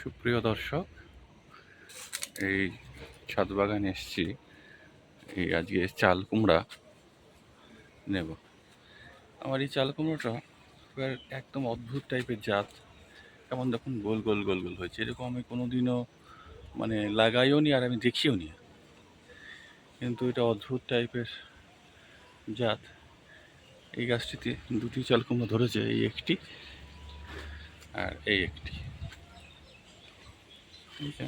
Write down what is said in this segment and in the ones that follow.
সুপ্রিয় দর্শক, এই ছাদ বাগানে এসেছি। এই আজকে চাল কুমড়া নেব। আমার এই চাল কুমড়োটা এবার একদম অদ্ভুত টাইপের জাত। কেমন দেখুন, গোল গোল গোল গোল হয়েছে। এরকম আমি কোনোদিনও লাগাইও নি, আর আমি দেখিও নি। কিন্তু এটা অদ্ভুত টাইপের জাত। এই গাছটিতে দুটি চাল কুমড়ো ধরেছে, এই একটি আর এই একটি। ঠিক আছে,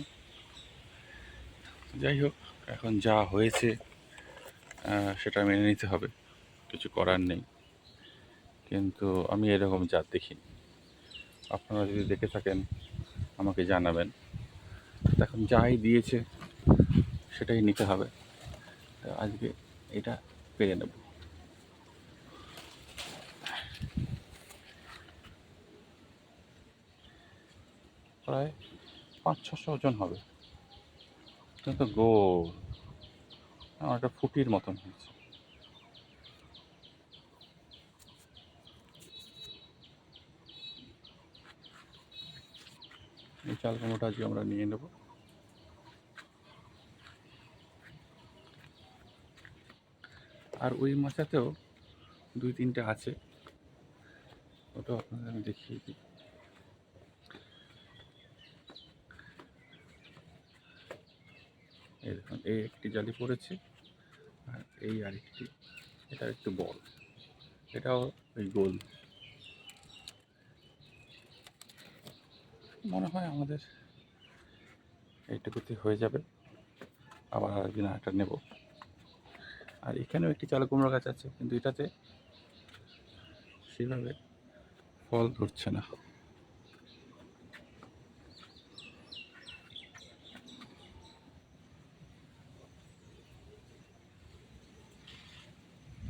যাই হোক, এখন যা হয়েছে সেটা মেনে নিতে হবে, কিছু করার নেই। কিন্তু আমি এরকম জাত দেখিনি। আপনারা যদি দেখে থাকেন আমাকে জানাবেন। এখন যাই দিয়েছে সেটাই নিতে হবে। আজকে এটা পেরে নেব। প্রায় 500-600 ওজন হবে। কিন্তু গোল, আমার একটা ফুটির মতন হয়েছে। এই চাল কুমড়োটা আজকে আমরা নিয়ে নেব। আর ওই মাচাতেও 2-3টে আছে, ওটাও আপনাদের আমি দেখিয়ে দিই। এই দেখুন, এই একটি জালি পড়েছে, আর এই আরেকটি, এটা একটু বড়, এটাও ওই গোল। মনে হয় আমাদের এইটুকুতে হয়ে যাবে। আবার আরেকদিন আরেকটা নেব। আর এখানেও একটি চাল কুমড়ো গাছ আছে, কিন্তু এটাতে সেভাবে ফল ধরছে না।